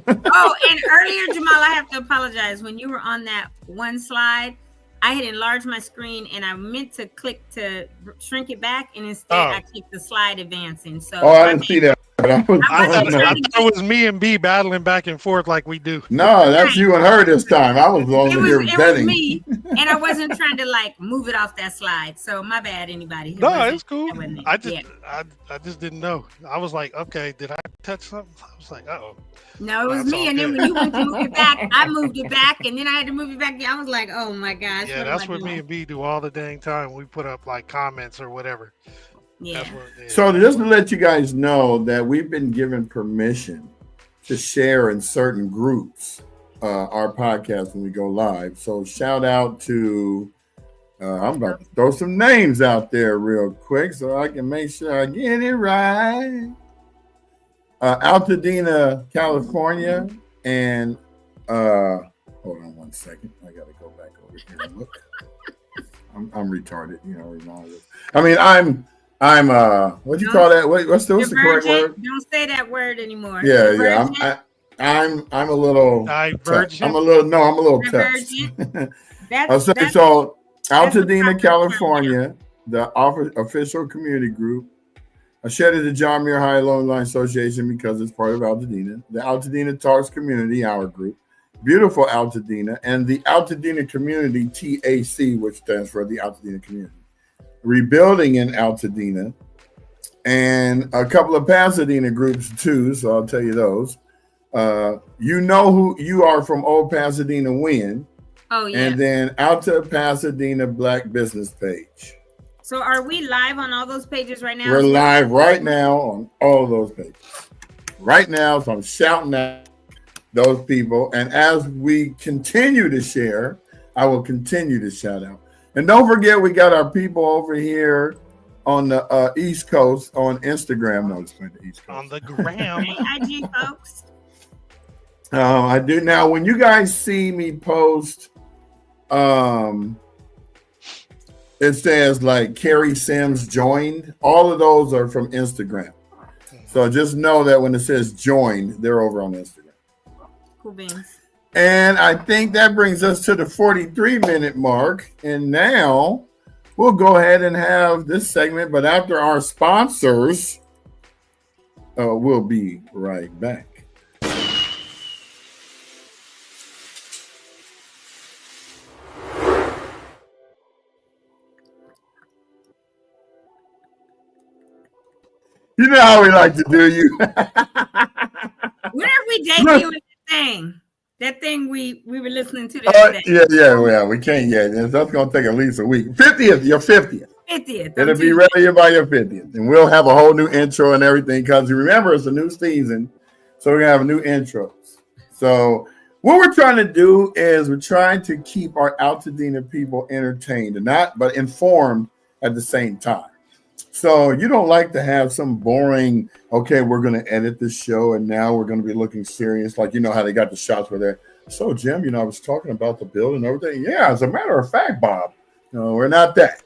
Oh, and earlier, Jamal, I have to apologize. When you were on that one slide, I had enlarged my screen and I meant to click to shrink it back, and instead I clicked the slide advancing. So I didn't see that. But I thought it was me and B battling back and forth like we do. No, that's you and her this time. I was over here betting. It was me, and I wasn't trying to like move it off that slide. So my bad, anybody. No, it's cool. I just didn't know. I was like, okay, did I touch something? I was like, uh-oh. No, it was me. And then when you went to move it back, I moved it back, and then I had to move it back. I was like, oh my gosh. Yeah, that's what me and B do all the dang time. We put up like comments or whatever. Yeah. So just to let you guys know that we've been given permission to share in certain groups our podcast when we go live. So shout out to, I'm about to throw some names out there real quick so I can make sure I get it right. Pasadena, California, and hold on one second. I got to go back over here and look. I'm retarded, you know. I mean, I'm what do you call that? What's the correct word? Don't say that word anymore. Yeah. I'm a little divergent. I'm a little touched. So Pasadena, California, the official community group. I shared it to John Muir High Lone Line Association because it's part of Pasadena. The Pasadena Talks Community, our group. Beautiful Pasadena, and the Pasadena Community, TAC, which stands for the Pasadena Community. Rebuilding in Pasadena, and a couple of Pasadena groups too, so I'll tell you those. You know who you are from Old Pasadena Win. Oh, yeah. And then Alta Pasadena Black Business page. So are we live on all those pages right now? We're live right now on all of those pages. Right now, so I'm shouting at those people. And as we continue to share, I will continue to shout out. And don't forget, we got our people over here on the East Coast on Instagram. No, it's going to East Coast. On the gram. Hey, IG folks. I do. Now, when you guys see me post, it says like Carrie Sims joined. All of those are from Instagram. So just know that when it says joined, they're over on Instagram. Cool beans. And I think that brings us to the 43-minute mark. And now we'll go ahead and have this segment. But after our sponsors, we'll be right back. You know how we like to do you. When are we debuting the thing? That thing we were listening to the other day. Well, we can't yet. That's going to take at least a week. 50th, your 50th. 50th. It'll be ready by your 50th. And we'll have a whole new intro and everything because remember, it's a new season. So we're going to have a new intro. So what we're trying to do is we're trying to keep our Pasadena people entertained and but informed at the same time. So you don't like to have some boring, okay, we're going to edit this show and now we're going to be looking serious. Like, you know how they got the shots where they're, so Jim, I was talking about the bill and everything. Yeah, as a matter of fact, Bob, no, we're not that.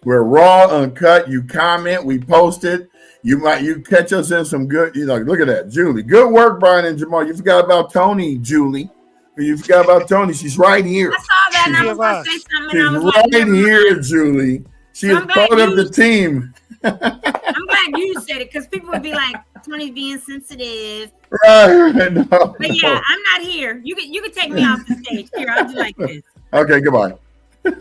We're raw, uncut. You comment, we post it. You catch us in some good, look at that, Julie. Good work, Brian and Jamal. You forgot about Tony, Julie. You forgot about Tony. She's right here. I saw that and I was going to say something. She's right here, Julie. She is part of the team. I'm glad you said it because people would be like, Tony's being sensitive. Right. No, but yeah, I'm not here. You can take me off the stage. Here, I'll do like this. Okay, goodbye. This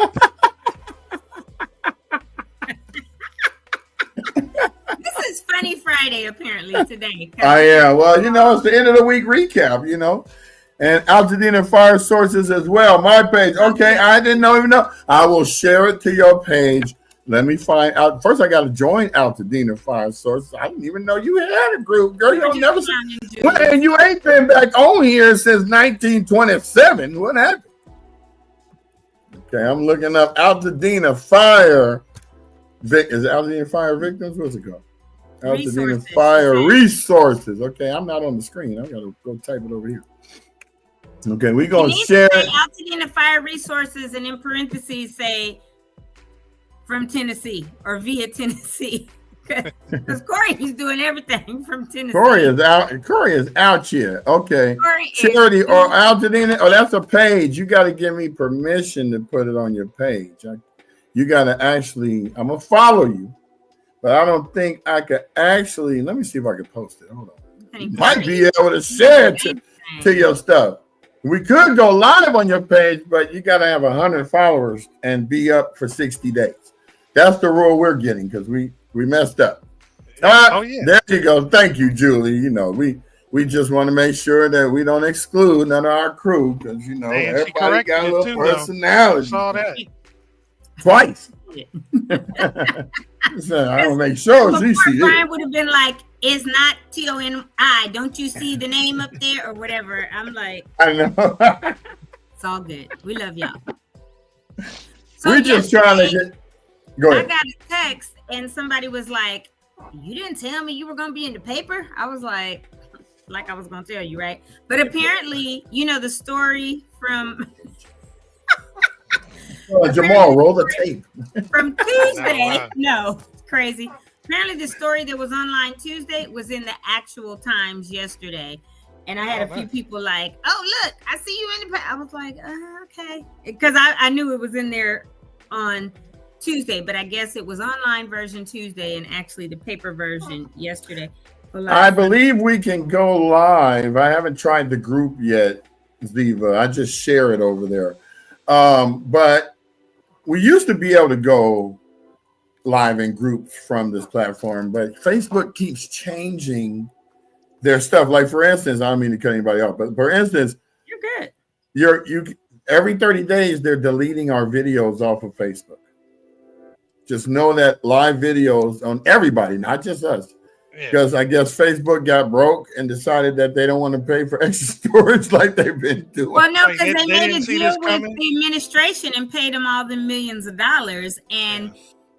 is Funny Friday, apparently, today. Well, it's the end of the week recap, And Pasadena Fire Sources as well. My page. Okay, I didn't even know. I will share it to your page. Let me find out. First, I got to join Pasadena Fire Sources. I didn't even know you had a group, girl. You don't never. And you ain't been back on here since 1927. What happened? Okay, I'm looking up Pasadena Fire Is Altadena Fire Victims? What's it called? Altadena Resources, Fire Resources. Okay, I'm not on the screen. I gotta go type it over here. Okay, we're gonna share it. Altadena Fire Resources, and in parentheses say from Tennessee or via Tennessee. Because Corey is doing everything from Tennessee. Corey is out here. Okay. Corey Charity or Altadena. Oh, that's a page. You got to give me permission to put it on your page. You got to actually, I'm going to follow you, but I don't think I could actually, let me see if I can post it. Hold on. You might be able to share it to your stuff. We could go live on your page, but you got to have 100 followers and be up for 60 days. That's the rule we're getting because we messed up. Oh yeah. There you go. Thank you, Julie. You know, we just want to make sure that we don't exclude none of our crew because you know everybody got a little personality. Saw that twice. So I don't make sure she see Brian it. would have been like, "It's not TONI. Don't you see the name up there or whatever?" I'm like, I know. it's all good. We love y'all. So We're just trying to get. Go ahead. I got a text and somebody was like, "You didn't tell me you were going to be in the paper." I was like I was going to tell you, right? But apparently, you know, the story from Jamal, roll the tape. from Tuesday. Wow. No, crazy. Apparently, the story that was online Tuesday was in the actual Times yesterday. And I had a few people like, "Oh, look, I see you in the paper." I was like, okay. Because I knew it was in there on Tuesday, but I guess it was online version Tuesday and actually the paper version yesterday. I believe we can go live. I haven't tried the group yet, Ziva. I just share it over there. But we used to be able to go live in groups from this platform, but Facebook keeps changing their stuff. Like for instance, I don't mean to cut anybody off, but for instance, you're good. You every 30 days they're deleting our videos off of Facebook. Just know that live videos on everybody, not just us. Because I guess Facebook got broke and decided that they don't want to pay for extra storage like they've been doing. Well, no, because they made a didn't see deal this with coming? the administration and paid them all the millions of dollars. And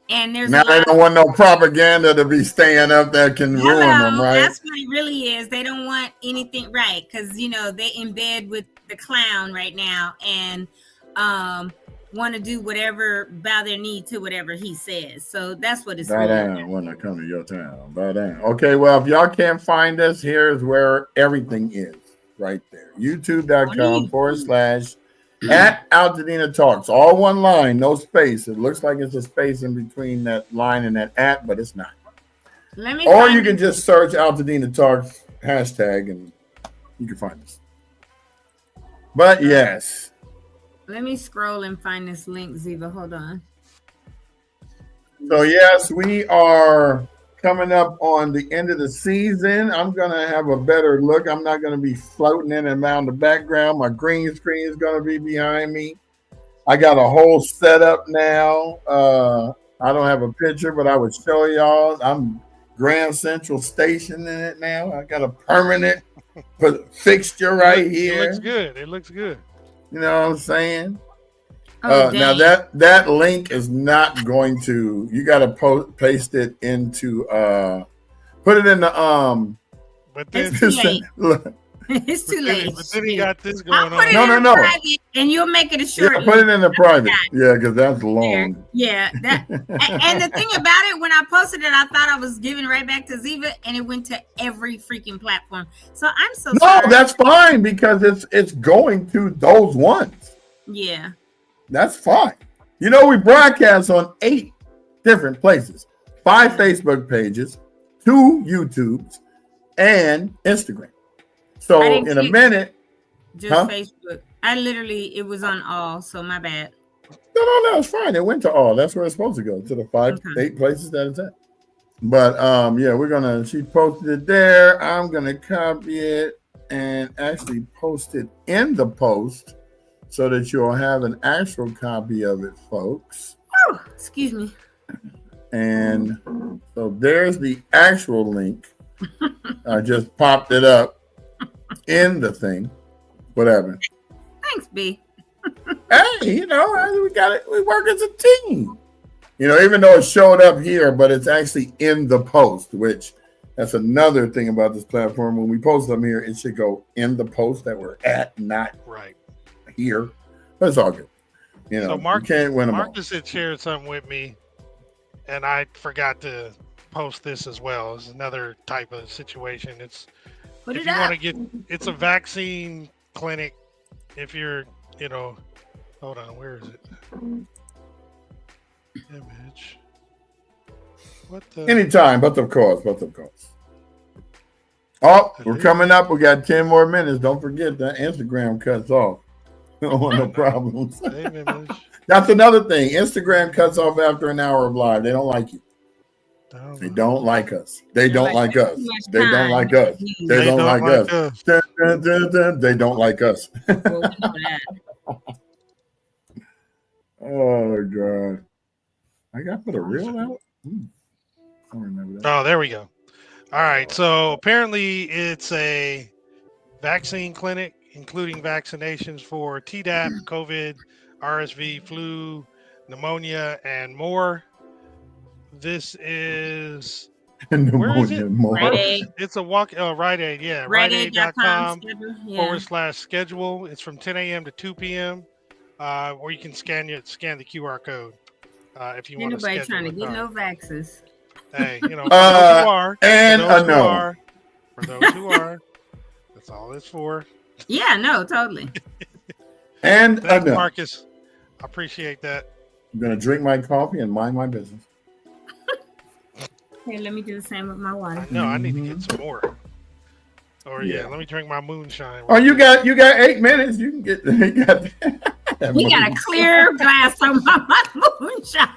there's Now they don't want no propaganda to be staying up that can ruin them, right? That's what it really is. They don't want anything right because you know they in bed with the clown right now and want to do whatever, bow their knee to whatever he says. So that's what it's Bow down when I come to your town. Bow down. Okay, well, if y'all can't find us, here's where everything is right there. YouTube.com/@Altadena Talks. All one line, no space. It looks like it's a space in between that line and that @ but it's not. Or you can just search Altadena Talks hashtag and you can find us. But yes. Let me scroll and find this link, Ziva. Hold on. So yes, we are coming up on the end of the season. I'm gonna have a better look. I'm not gonna be floating in and around the background. My green screen is gonna be behind me. I got a whole setup now. I don't have a picture, but I would show y'all. I'm Grand Central Station in it now. I got a permanent fixture right here. It looks good. It looks good. You know what I'm saying? Now that link is not going to. You got to paste it into. Put it in the But then, It's too late. It's too late. But then he got this going I'll put it on. in private, and you'll make it a short. Yeah, put it in the private. Got Yeah, because that's long. Yeah, that. And the thing about it, when I posted it, I thought I was giving right back to Ziva, and it went to every freaking platform. So I'm so sorry. No, that's fine because it's going to those ones. Yeah. That's fine. You know, we broadcast on 8 different places, 5 Facebook pages, 2 YouTubes, and Instagram. So in a minute, just Facebook. It was on all, so my bad. No, it's fine. It went to all. That's where it's supposed to go, to the 8 places that it's at. But yeah, she posted it there. I'm gonna copy it and actually post it in the post so that you'll have an actual copy of it, folks. Oh, excuse me. And so there's the actual link. I just popped it up in the thing. What happened? Thanks, B. Hey, you know, we got it. We work as a team. Even though it showed up here, but it's actually in the post, which that's another thing about this platform. When we post them here, it should go in the post that we're at, not Right here. But it's all good. So you can't win them all. Marcus had shared something with me, and I forgot to post this as well. It's another type of situation. It's Put if it you up. want to get, it's a vaccine clinic. If you're, hold on, where is it? Image. What the? Anytime, but of course. Oh, we're coming up. We got 10 more minutes. Don't forget that Instagram cuts off. We don't want no problems. Save image. That's another thing. Instagram cuts off after an hour of live. They don't like you. They don't like us. They don't like us. They don't like us. They don't like us. They don't like us. Well, we know that. Oh, God. I got to put a reel out? I don't remember that. Oh, there we go. All right. So apparently it's a vaccine clinic, including vaccinations for Tdap, COVID, RSV, flu, pneumonia, and more. This is where is it? Rite Aid. It's a walk. Rite Aid, yeah. RiteAid.com /schedule. It's from 10 a.m. to 2 p.m. Or you can scan the QR code if you want to schedule. Anybody trying to get no vaxes? Hey, for those who are, and for those a no. For those who are, that's all it's for. Yeah, no, totally. And Thanks, a no. Marcus. I appreciate that. I'm going to drink my coffee and mind my business. Hey, let me do the same with my water. No, I need to get some more. Or let me drink my moonshine. Oh, you got 8 minutes. You can get. We got a clear glass of my moonshine.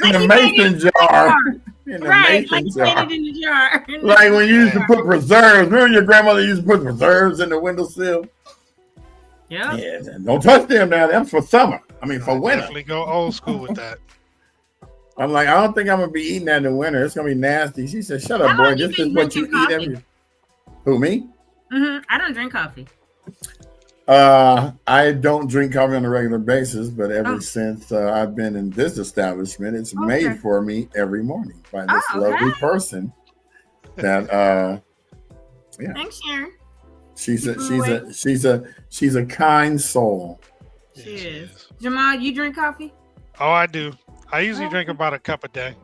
In the mason jar. In the Right, mason like jar. it in the jar. Like when you used to put preserves. Remember your grandmother used to put preserves in the windowsill? Yep. Yeah, don't touch them now. That's for summer. I mean, for winter. Definitely go old school with that. I'm like, I don't think I'm going to be eating that in the winter. It's going to be nasty. She said, shut up, How boy. long you This been is what you drinking eat every. Who, me? I don't drink coffee. I don't drink coffee on a regular basis, but ever since I've been in this establishment, it's made for me every morning by this lovely person. That Thanks, Sharon. She's a kind soul. She is. Jamal, you drink coffee? Oh, I do. I usually drink about a cup a day.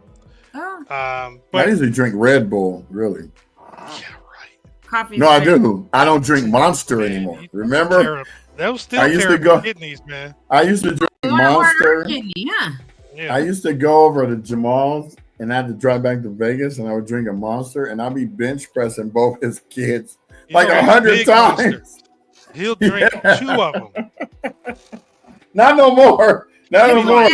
Oh. But I usually drink Red Bull, really. Yeah, right. Coffee. No, I do. I don't drink Monster anymore. Remember? Those still I used to go kidneys, man. I used to drink Monster. Yeah. I used to go over to Jamal's and I had to drive back to Vegas and I would drink a Monster and I'd be bench pressing both his kids like 100 times. Monster. He'll drink 2 of them. Not no more. Not no more.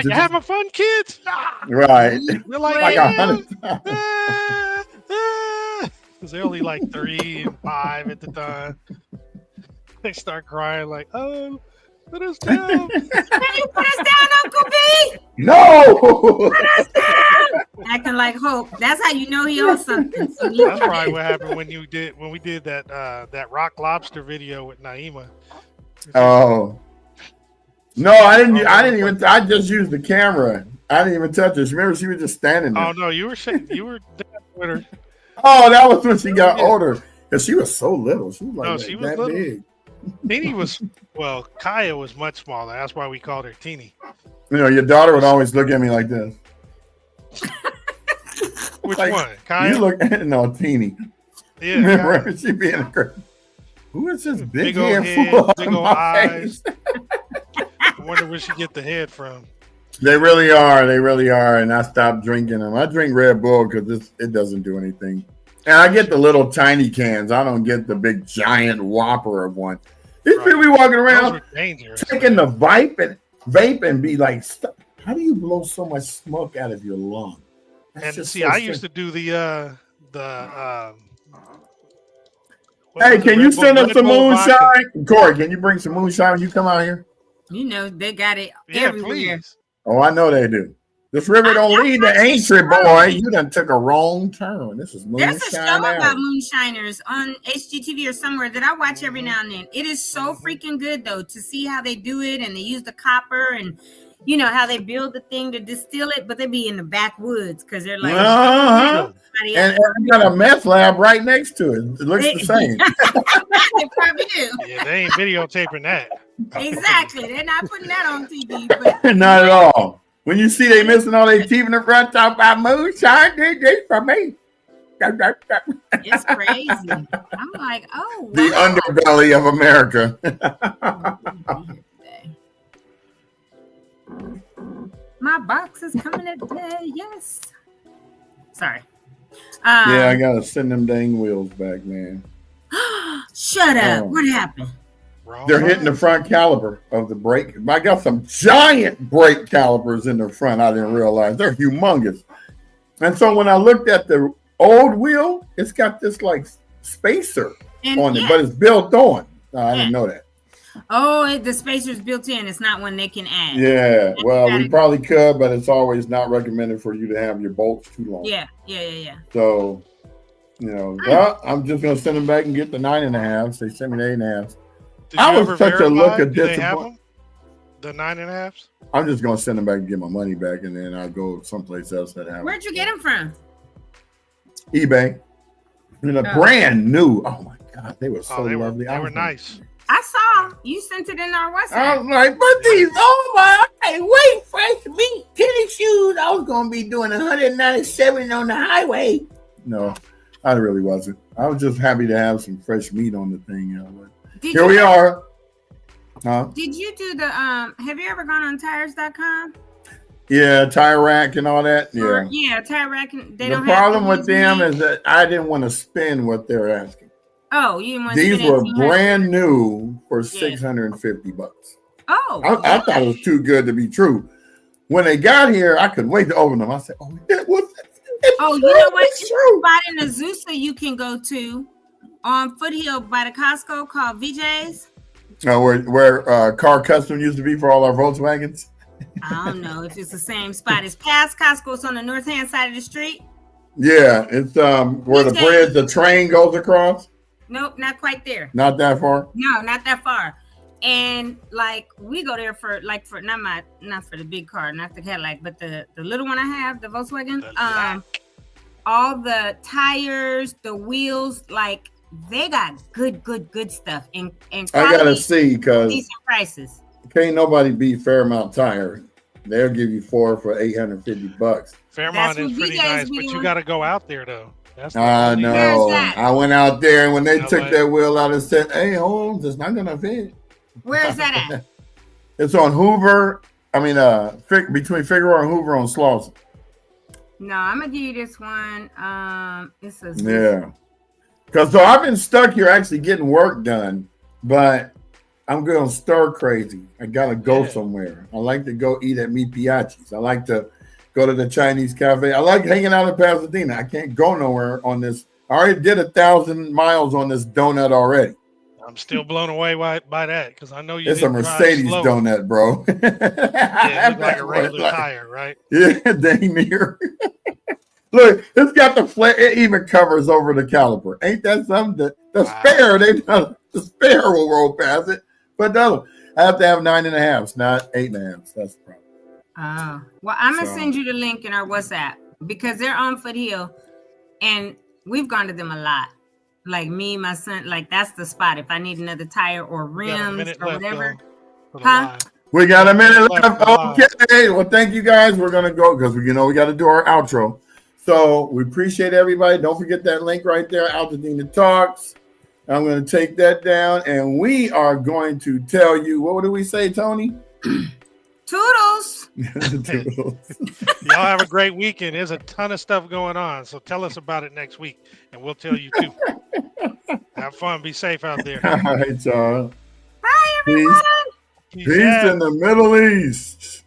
You having fun, kids? Right. We're like 100 times. Because they're only like 3 and 5 at the time. They start crying like, "Oh, put us down." Can you put us down, Uncle B? No. Put us down. Acting like Hope. That's how you know he owns something. So That's probably what happened when we did that rock lobster video with Naima. Oh. No, I didn't even. I just used the camera. I didn't even touch her. Remember, she was just standing there. Oh no, you were with her. Oh, that was when she got older. Because she was so little. She was like she was that little. big. Teeny was Kaya was much smaller. That's why we called her Teeny. Your daughter would always look at me like this. Which like, one? Kaya? You look at Teeny. Yeah. Remember she being a girl. Who is this big old head, big old eyes? I wonder where she get the head from. They really are. They really are. And I stopped drinking them. I drink Red Bull because it doesn't do anything. And I get the little tiny cans. I don't get the big giant whopper of one. These people be walking around taking the vape and be like, stop. How do you blow so much smoke out of your lung? That's and see, so I used to do the hey, can you send us some moonshine? Vodka. Corey, can you bring some moonshine when you come out here? They got it everywhere. Please. Oh, I know they do. This river don't lead to Aintree, boy. You done took a wrong turn. This is There's a show Moonshine about Alley. moonshiners on HGTV or somewhere that I watch every now and then. It is so freaking good though to see how they do it, and they use the copper and you know how they build the thing to distill it, but they be in the backwoods because they're like, And I got a meth lab right next to it. It looks the same. They probably do. Yeah, they ain't videotaping that. Exactly. They're not putting that on TV, but Not at all. When you see they missing all their teeth in the front, talk about moonshine, this for me. it's crazy. I'm like, oh, wow. The underbelly of America. My box is coming today. Yes. Sorry. Yeah, I gotta send them dang wheels back, man. Shut up. What happened? They're hitting the front caliper of the brake. I got some giant brake calipers in the front. I didn't realize they're humongous. And so when I looked at the old wheel, it's got this like spacer on it, but it's built on. I didn't know that. Oh, the spacer's built in. It's not one they can add. Yeah, well, we probably could, but it's always not recommended for you to have your bolts too long. Yeah. So, well, I'm just gonna send them back and get the 9.5s. They sent me the 8.5s. I was such a look of disappointment. The 9.5s? I'm just gonna send them back and get my money back, and then I'll go someplace else that have. Where'd you get them from? eBay. And a brand new. Oh my God, they were so lovely. They were nice. I saw you sent it in our WhatsApp. I was like, but these, I can't wait, fresh meat, tennis shoes. I was gonna be doing 197 on the highway. No, I really wasn't. I was just happy to have some fresh meat on the thing. Here we are. Did you do the have you ever gone on tires.com? Yeah, tire rack and all that. Yeah. Yeah, tire rack. The problem with them is that I didn't want to spend what they're asking. Oh, you didn't want to spend. These were brand new for $650. Oh. I thought it was too good to be true. When they got here, I couldn't wait to open them. I said, "Oh, that was." You know what? It's a spot in Azusa you can go to on Foothill by the Costco called VJ's. Where Car Custom used to be for all our Volkswagens. I don't know if it's the same spot. It's past Costco. It's on the north hand side of the street. Yeah, it's where the bridge, the train goes across. Nope, not quite there. Not that far. No, not that far. And like we go there for not for the big car, not the Cadillac, but the little one I have, the Volkswagen. All the tires, the wheels, like they got good stuff. And I gotta see because decent prices. Can't nobody beat Fairmount Tire. They'll give you 4 for $850. Fairmont is pretty nice, but you got to go out there though. I know. I went out there, and when they took that wheel out and said, "Hey, hold on, it's not gonna fit." Where is that at? It's on Hoover. I mean, between Figueroa and Hoover on Slauson. No, I'm gonna give you this one. It says because I've been stuck here actually getting work done, but I'm going stir crazy. I gotta go somewhere. I like to go eat at Mi Piachi's. I like to go to the Chinese cafe. I like hanging out in Pasadena. I can't go nowhere on this. I already did 1,000 miles on this donut already. I'm still blown away by that because I know you. It's a Mercedes donut, bro. Yeah, it looks like a regular tire, right? Yeah, dang near. Look, it's got the flare. It even covers over the caliper. Ain't that something? The spare, the spare will roll past it, but no, I have to have 9.5s, not 8.5s. That's the problem. Well, I'm gonna send you the link in our WhatsApp because they're on Foothill, and we've gone to them a lot. Like me, my son, like that's the spot. If I need another tire or rims or whatever. We got a minute left. Okay. Well, thank you guys. We're gonna go because we got to do our outro. So we appreciate everybody. Don't forget that link right there, Altadena Talks. I'm going to take that down, and we are going to tell you, what do we say, Tony? Toodles. Y'all have a great weekend. There's a ton of stuff going on, so tell us about it next week, and we'll tell you too. Have fun. Be safe out there. All right, y'all. Bye, everyone. Peace in the Middle East.